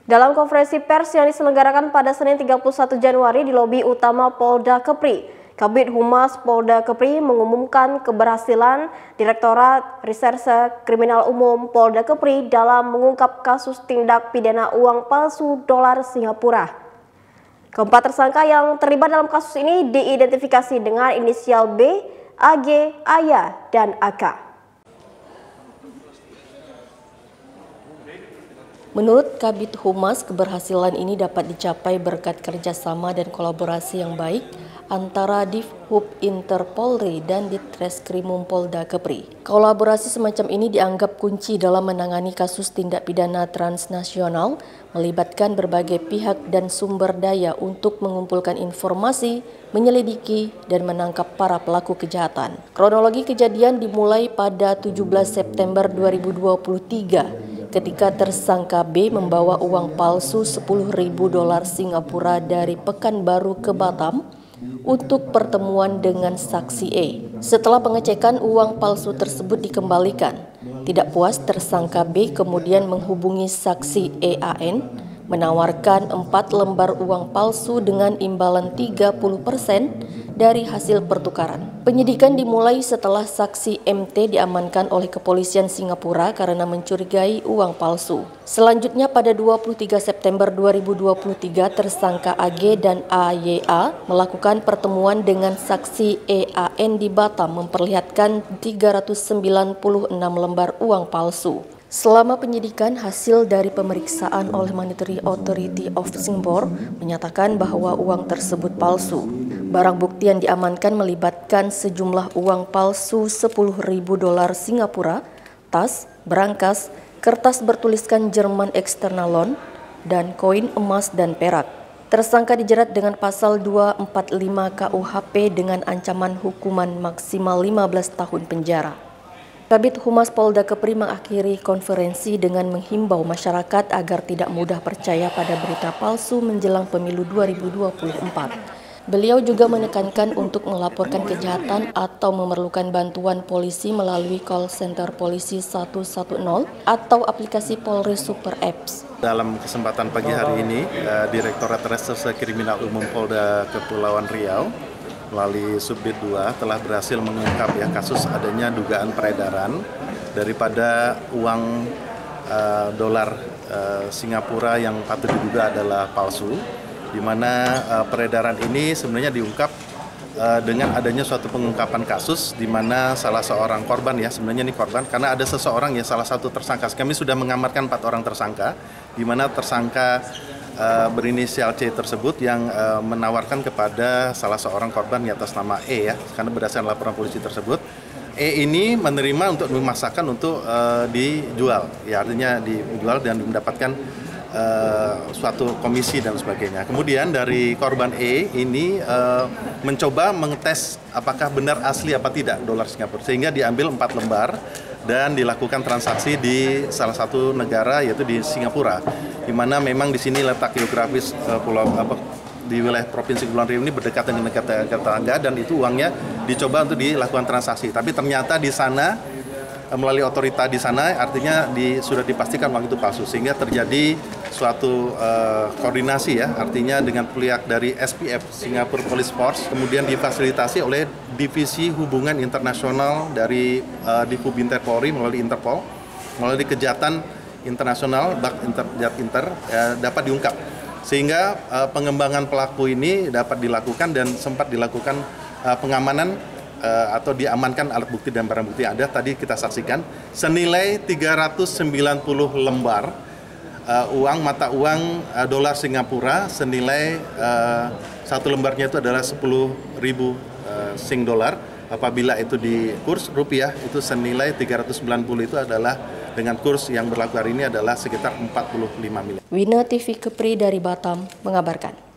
Dalam konferensi pers yang diselenggarakan pada Senin 31 Januari di lobi utama Polda Kepri, Kabid Humas Polda Kepri mengumumkan keberhasilan Direktorat Reserse Kriminal Umum Polda Kepri dalam mengungkap kasus tindak pidana uang palsu dolar Singapura. Keempat tersangka yang terlibat dalam kasus ini diidentifikasi dengan inisial B, AG, Aya, dan AK. Menurut Kabid Humas, keberhasilan ini dapat dicapai berkat kerjasama dan kolaborasi yang baik antara Divhub Interpolri dan Ditreskrimum Polda Kepri. Kolaborasi semacam ini dianggap kunci dalam menangani kasus tindak pidana transnasional, melibatkan berbagai pihak dan sumber daya untuk mengumpulkan informasi, menyelidiki, dan menangkap para pelaku kejahatan. Kronologi kejadian dimulai pada 17 September 2023. Ketika tersangka B membawa uang palsu 10.000 dolar Singapura dari Pekanbaru ke Batam untuk pertemuan dengan saksi E. Setelah pengecekan, uang palsu tersebut dikembalikan. Tidak puas, tersangka B kemudian menghubungi saksi EAN, menawarkan 4 lembar uang palsu dengan imbalan 30% dari hasil pertukaran. Penyidikan dimulai setelah saksi MT diamankan oleh kepolisian Singapura karena mencurigai uang palsu. Selanjutnya pada 23 September 2023, tersangka AG dan AYA melakukan pertemuan dengan saksi EAN di Batam memperlihatkan 396 lembar uang palsu. Selama penyidikan, hasil dari pemeriksaan oleh Monetary Authority of Singapore menyatakan bahwa uang tersebut palsu. Barang bukti yang diamankan melibatkan sejumlah uang palsu 10.000 dolar Singapura, tas, berangkas, kertas bertuliskan Jerman External Loan, dan koin emas dan perak. Tersangka dijerat dengan pasal 245 KUHP dengan ancaman hukuman maksimal 15 tahun penjara. Kabid Humas Polda Kepri mengakhiri konferensi dengan menghimbau masyarakat agar tidak mudah percaya pada berita palsu menjelang pemilu 2024. Beliau juga menekankan untuk melaporkan kejahatan atau memerlukan bantuan polisi melalui call center polisi 110 atau aplikasi Polri Super Apps. Dalam kesempatan pagi hari ini, Direktorat Reserse Kriminal Umum Polda Kepulauan Riau melalui Subdit 2 telah berhasil mengungkap kasus adanya dugaan peredaran daripada uang dolar Singapura yang patut diduga adalah palsu, di mana peredaran ini sebenarnya diungkap dengan adanya suatu pengungkapan kasus di mana salah seorang korban, sebenarnya ini korban karena ada seseorang salah satu tersangka. Kami sudah mengamankan 4 orang tersangka, di mana tersangka berinisial C tersebut yang menawarkan kepada salah seorang korban atas nama E, karena berdasarkan laporan polisi tersebut E ini menerima untuk memaksakan untuk dijual, artinya dijual dan mendapatkan suatu komisi dan sebagainya. Kemudian dari korban E ini mencoba mengetes apakah benar asli apa tidak dolar Singapura, sehingga diambil 4 lembar dan dilakukan transaksi di salah satu negara, yaitu di Singapura, di mana memang di sini letak geografis di wilayah Provinsi Kepulauan Riau ini berdekatan dengan negara tetangga, dan itu uangnya dicoba untuk dilakukan transaksi. Tapi ternyata di sana melalui otorita di sana, artinya sudah dipastikan uang itu palsu, sehingga terjadi suatu koordinasi, artinya dengan pihak dari SPF Singapore Police Force, kemudian difasilitasi oleh Divisi Hubungan Internasional dari Divhub Interpolri melalui Interpol, melalui kejahatan internasional dapat diungkap, sehingga pengembangan pelaku ini dapat dilakukan dan sempat dilakukan pengamanan atau diamankan alat bukti dan barang bukti yang ada tadi kita saksikan senilai 390 lembar mata uang dolar Singapura senilai satu lembarnya itu adalah 10.000 Sing dolar. Apabila itu di kurs rupiah itu senilai 390 itu adalah dengan kurs yang berlaku hari ini adalah sekitar 45 miliar. Wina TV Kepri dari Batam mengabarkan.